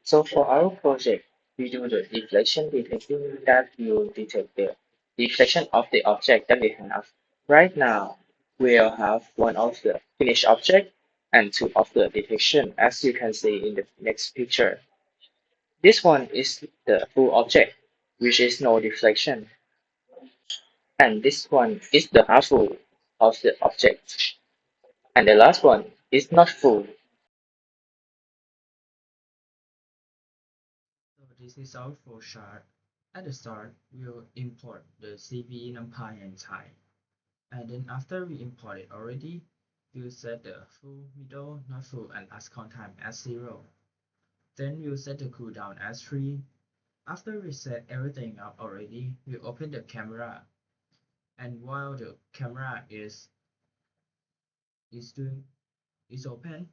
So for our project, we do the deflection detecting that will detect the deflection of the object that we have. Right now, we'll have one of the finished object and two of the detection, as you can see in the next picture. This one is the full object, which is no deflection, and this one is the half full of the object, and the last one is not full. So this is our flow chart. At the start, we'll import the CV, NumPy, and type. And then after we import it already, we'll set the full, middle, not full, and last count time as 0. Then we'll set the cooldown as 3. After we set everything up already, we'll open the camera. And while the camera is doing is open,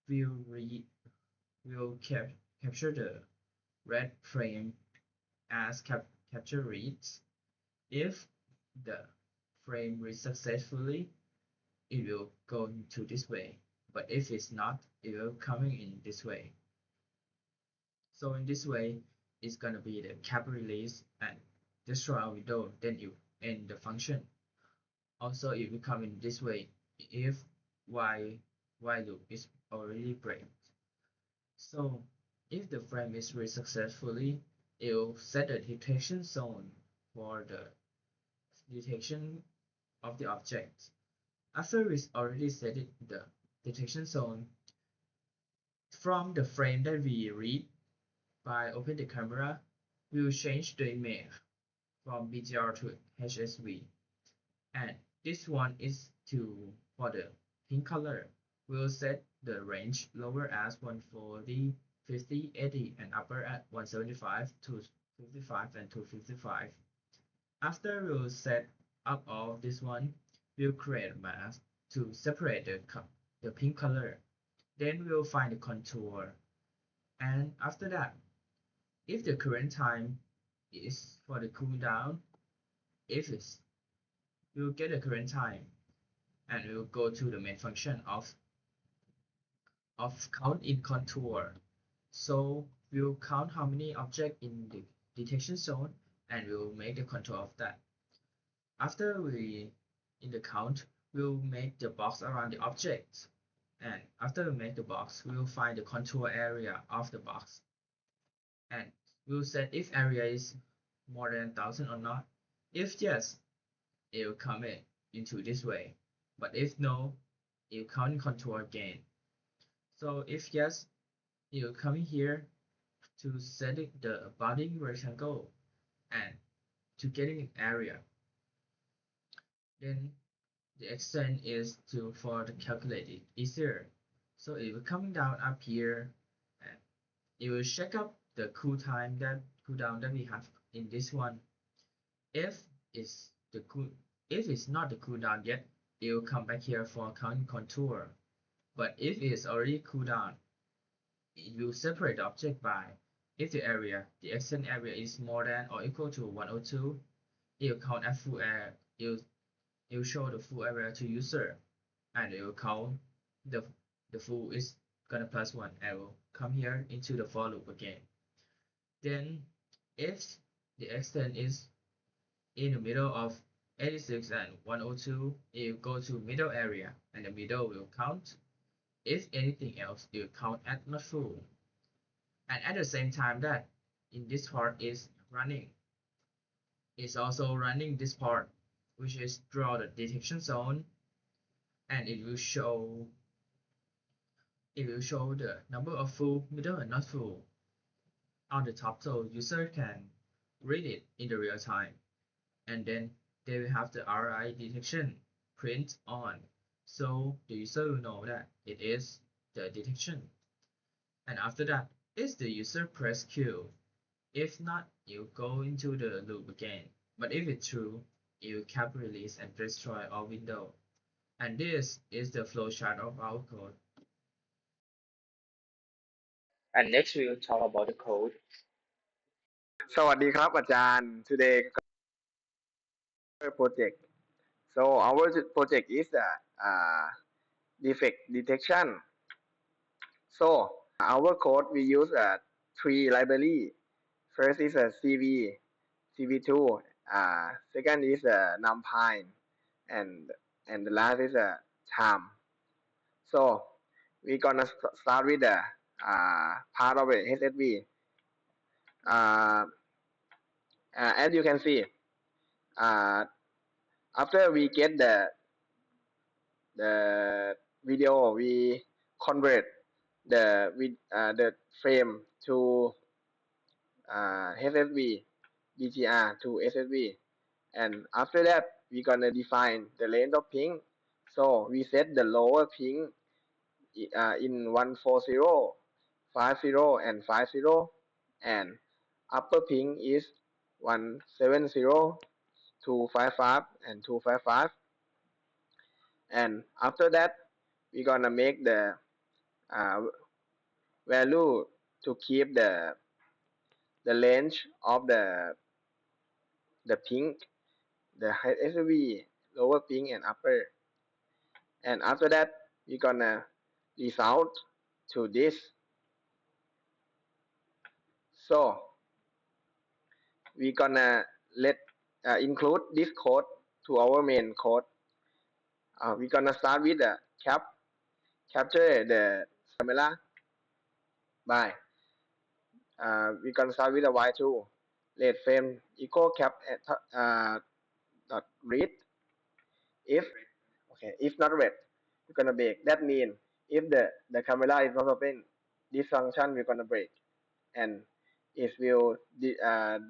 we'll read we'll capture the red frame as capture reads. If the frame reads successfully, it will go into this way. But if it's not, it will coming in this way. So in this way, it's gonna be the cap release and destroy our window, then you end the function. Also, it will come in this way if while loop is already break. So if the frame is read successfully, it will set the detection zone for the detection of the object. After we already set it, the detection zone, from the frame that we read by opening the camera, we will change the image from BGR to HSV. And this one is for the pink color. We'll set the range lower as 140, 50, 80, and upper at 175, 255, and 255. After we'll set up all this one, we'll create a mask to separate the pink color. Then we'll find the contour. And after that, if the current time is for the cooldown, if it's we'll get the current time and we'll go to the main function of count in contour. So we'll count how many objects in the detection zone and we'll make the contour of that. After we in the count, we'll make the box around the object. And after we make the box, we'll find the contour area of the box. And we'll set if area is more than 1000 or not. If yes, it will come into this way. But if no, it will count in contour again. So if yes, it will come in here to set the bounding rectangle and to getting an area. Then the extent is for the calculate it easier. So it will coming down up here and it will check up the cooldown that we have in this one. If it's not the cooldown yet, it will come back here for count contour. But if it's already cooldown, it will separate the object by if the extent area is more than or equal to 102, it will count as full area. It will show the full area to user, and it will count the full is gonna plus 1 and will come here into the for loop again. Then if the extent is in the middle of 86 and 102, it will go to middle area and the middle will count. If anything else, it will count as not full. And at the same time that in this part is running, it's also running this part, which is draw the detection zone, and it will show the number of full, middle, and not full on the top, so user can read it in the real time. And then they will have the RI detection print on, so the user will know that it is the detection. And after that, is the user press Q. If not, you go into the loop again. But if it's true, you cap release and destroy all window. And this is the flowchart of our code. And next we will talk about the code. สวัสดีครับอาจารย์ Today project. So our project is the defect detection. So our code we use three library. First is a CV, CV2. Second is numpy, and the last is a time. So we're gonna start with the part of the HSV. Uh, as you can see, uh, after we get the video, we convert the frame to HSV, BGR to SSV, and after that we're gonna define the range of ping. So we set the lower ping in 140, 50, and 50, and upper ping is 170, 255, and 255. And after that we're gonna make the uh, value to keep the range of the ping, the SUV, lower ping, and upper. And after that we're gonna result to this. So we're gonna let include this code to our main code. We're gonna start with the capture the camera by we're gonna start with the y2 let frame equal cap dot read if if not read we're gonna break. That means if the camera is not open, this function we're gonna break, and it will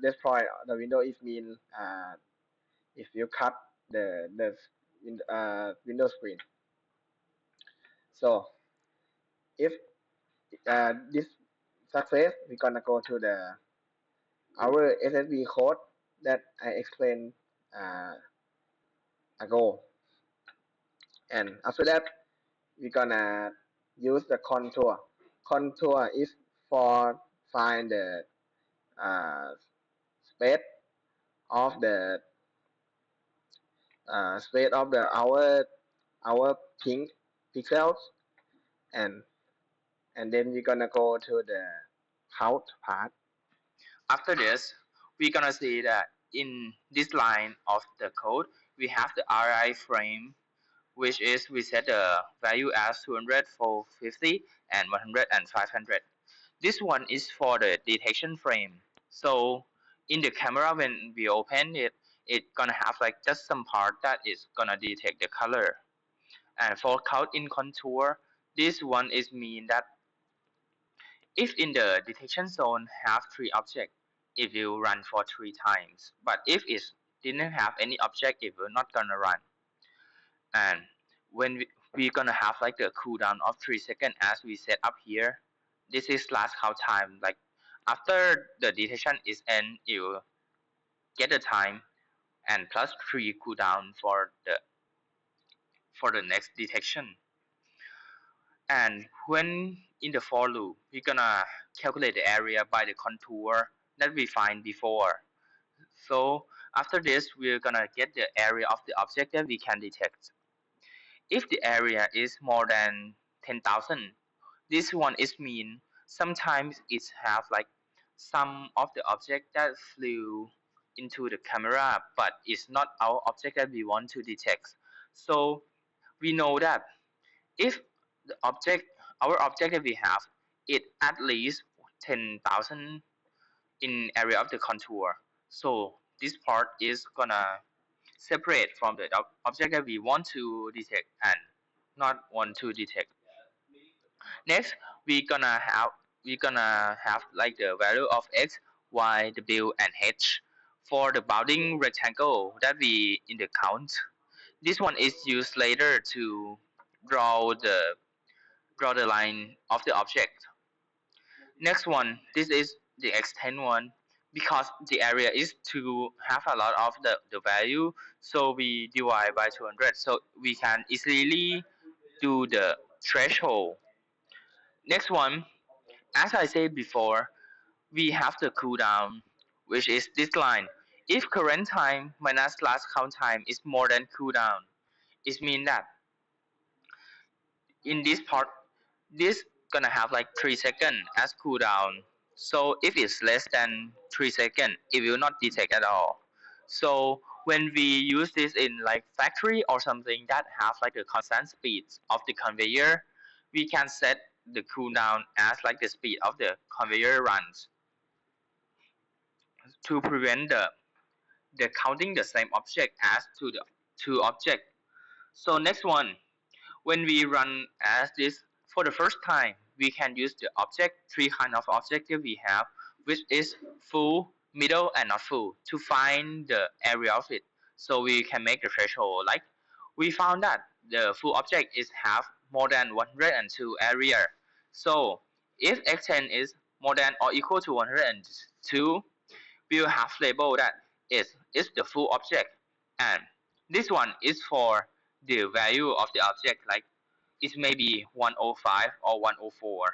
destroy the window. It means if you cut the window screen. So if this success, we're gonna go to the our SSB code that I explained ago, and after that we're gonna use the contour. Contour is for find the uh, space of the space of the our pink pixels, and then we're gonna go to the count part. After this, we're gonna see that in this line of the code, we have the RI frame, which is we set the value as 200, 450, and 100 and 500. This one is for the detection frame. So in the camera, when we open it, it gonna have like just some part that is gonna detect the color. And for count in contour, this one is mean that if in the detection zone have three objects, it will run for 3 times. But if it didn't have any object, it will not gonna run. And when we gonna have like the cooldown of 3 seconds as we set up here. This is last count time. Like after the detection is end, you will get the time and plus 3 cooldown for the next detection. And when in the for loop, we're gonna calculate the area by the contour that we find before. So after this, we're gonna get the area of the object that we can detect. If the area is more than 10,000, this one is mean sometimes it have like some of the object that flew into the camera, but it's not our object that we want to detect. So we know that if the object, our object that we have, it at least 10,000 in area of the contour. So this part is gonna separate from the object that we want to detect and not want to detect. Next, we gonna have like the value of x, y, w, and h for the bounding rectangle that we in the count. This one is used later to draw the draw the line of the object. Next one, this is the extend one because the area is to have a lot of the value, so we divide by 200 so we can easily do the threshold. Next one, as I said before, we have the cooldown, which is this line. If current time minus last count time is more than cooldown, it means that in this part, this gonna have like 3 seconds as cooldown. So if it's less than 3 seconds, it will not detect at all. So when we use this in like factory or something that have like a constant speed of the conveyor, we can set the cooldown as like the speed of the conveyor runs to prevent the counting the same object as to the two object. So next one, when we run as this for the first time, we can use the object, three kind of object that we have, which is full, middle, and not full, to find the area of it. So we can make the threshold. Like we found that the full object is have more than 102 area. So if x10 is more than or equal to 102, we will have label that is the full object, and this one is for the value of the object, like it may be 105 or 104,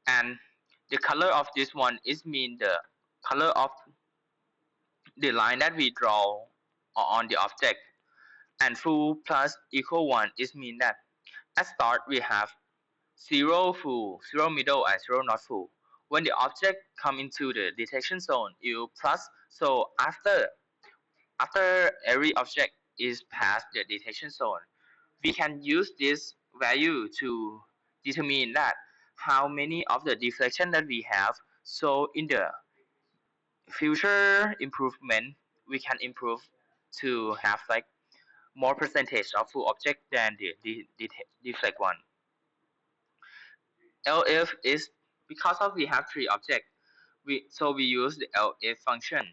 and the color of this one is mean the color of the line that we draw on the object, and full plus equal 1 is mean that at start we have 0 full, 0 middle, and 0 not full. When the object come into the detection zone, it will plus. So after every object is past the detection zone, we can use this value to determine that how many of the deflection that we have. So in the future improvement, we can improve to have like more percentage of full object than the deflect one. LF is because of we have three objects, we use the LF function.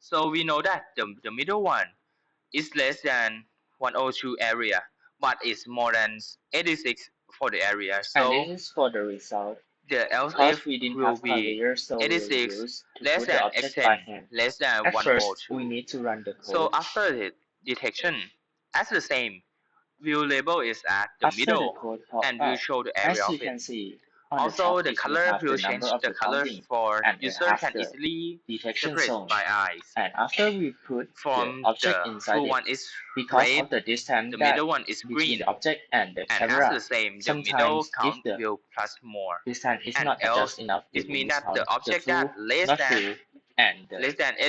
So we know that the middle one is less than 102 area, but it's more than 86 for the area. And So this is for the result. the Because LF we didn't will have be conveyor, so we'll 86 use to less put the than object by x10 hand. less than At first, 102. we need to run the So code. after the detection, as the same, we'll label it at the After the middle code pop and we'll up, show the as area you of can it. see, on the Also, top the it will color have will the change number of the the colors counting, for and it user has can the easily detection separate zone. by eyes. And after we put the From object the inside full it, one is because red, of the distance the that middle one is between green, the object and the and as camera, the same, the middle sometimes if count the will plus more. distance is And not else, adjust enough, it it means will that count the the object full, that less not than full, and the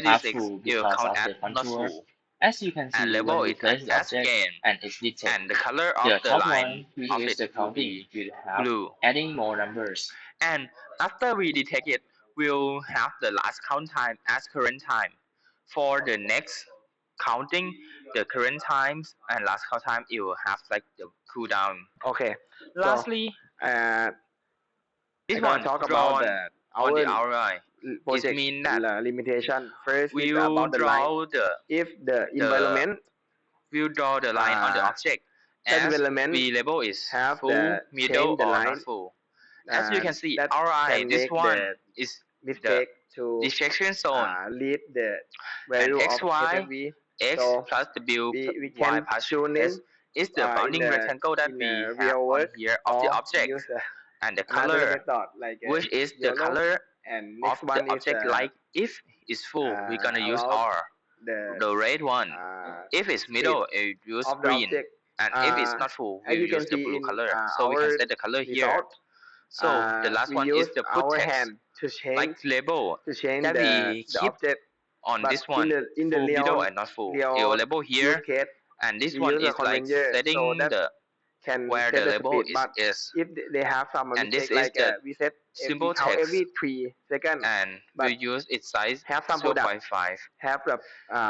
half 86 full will because count of as the not contour. full, As you can and see, label when we it place the as object again. and it's detected, And the color of the the top line one, which of is it the will counting, be will have blue. adding more numbers. And after we detect it, we'll have the last count time as current time. For the next counting, the current times and last count time, it will have like the cooldown. Okay, so Lastly, uh, this I'm gonna one talk drawn about on the our ROI. It project means that limitation. First is we'll about the line. draw If the the environment we'll draw the line on the object that as development we label is have full, the middle, change the or line not full. As you can see, that RI, can this make one the is the mistake to detection zone, lead the and value of XY, FFV. X So plus W we Y can plus tune S in is the bounding in rectangle that in we have real on work, here of the or object, use and the another color, method like which is the YOLO. color And of next one the is object. Like if it's full, we're gonna use about R, the red one. If it's speed middle, it use of the green, object. and if it's not full, As we'll you can use the see blue in color. So we can our set the color here. result, So the last we one use is the put our text, hand to change like label the that we keep object. on But this one, in the full, middle, real and not full. real It will label use here, case, and this we one use a is like conveyor setting so that the can where set the the label speed. But is. if they have some And this mistake, is like the we set simple we count text, every 3 seconds, and but we use its size have some product 0.5. have the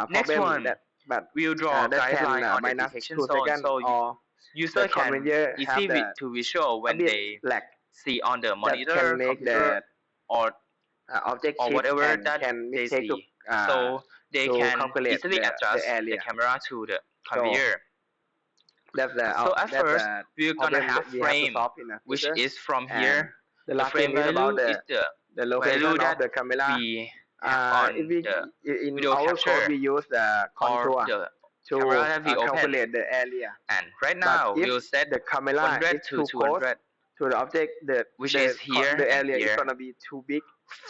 Next problem one, that but we'll draw a that can guideline on the minus detection 2 zone, seconds, so or user the can conveyor have easy the to visual a when bit they lag see on the that monitor, can make computer, or object or shift whatever and that can they mistake see. to So they can calculate easily adjust the area. the camera to the So conveyor. that's the So at that's first, the we're gonna problem have that we have to frame, solve in the which future. is from And here. the The last frame thing is about value is the the value location of that the camera. we have If on we the in video our capture code we use the or contour the to camera that we open. calculate the area. And right But now, if we'll set the camera 100 is to too close, 200. to the object, which is here the and area is here. gonna be too big,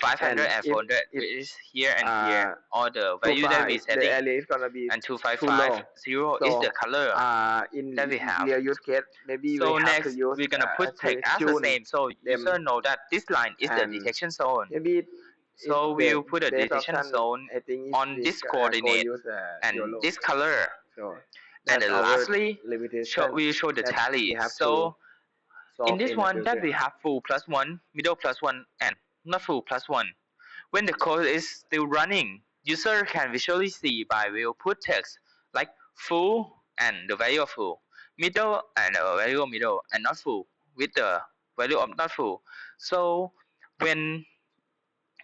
500 and and if 400, it which is here and here. All the too value that far, we the setting. area is gonna be And too low. 2550 is the color In that we have. real use case, maybe we So have to next, use we're gonna put text as the tune same, so them, user know that this line is the and detection zone. maybe So we'll put a best detection option, zone I think, is on we this go coordinate use and YOLO. this color. So And that's then our lastly, limitation we show the that tally. we have So to solve in this in the one that future. we have full plus one, middle plus one, and not full plus one. When the code is still running, user can visually see by will put text like full and the value of full, middle and the value of middle, and not full with the value of not full. So when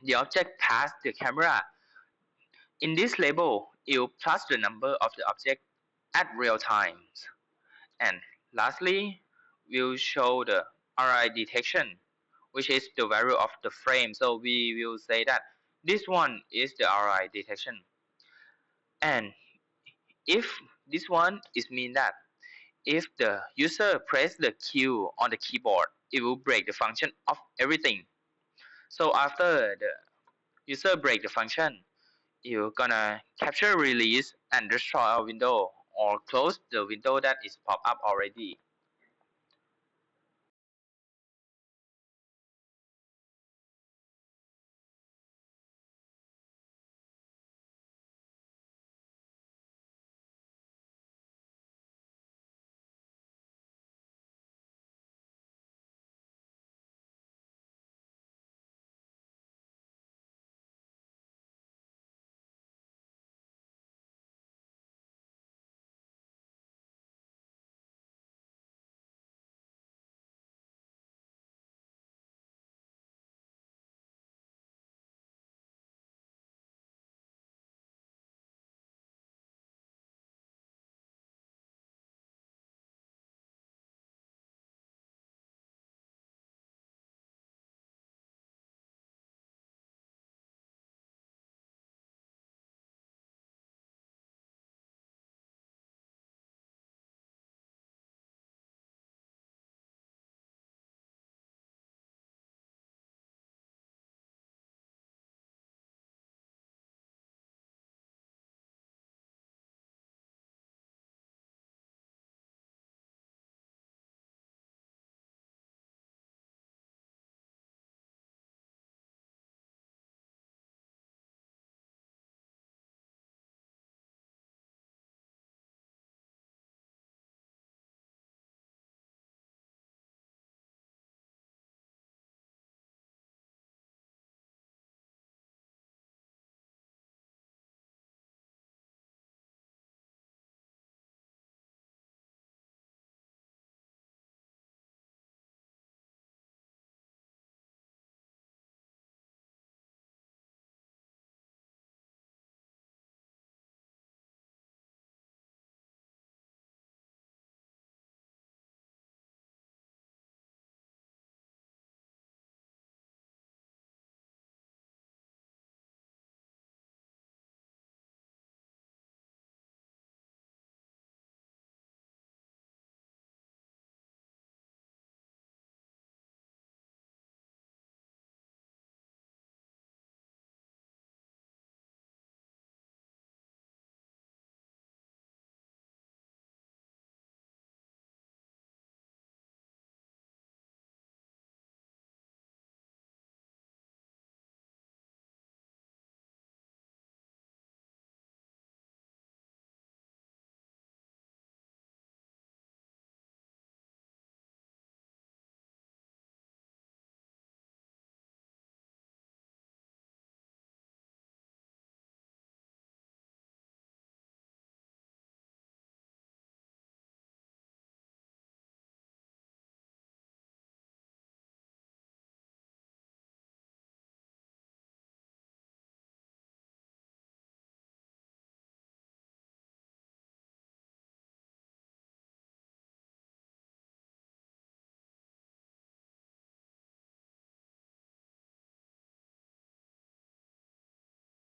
the object pass the camera, in this label, it will plus the number of the object at real times. And lastly, we'll show the RI detection, which is the value of the frame. So we will say that this one is the RI detection. And if this one is mean that if the user press the Q on the keyboard, it will break the function of everything. So after the user break the function, you're gonna capture, release, and destroy a window or close the window that is pop up already.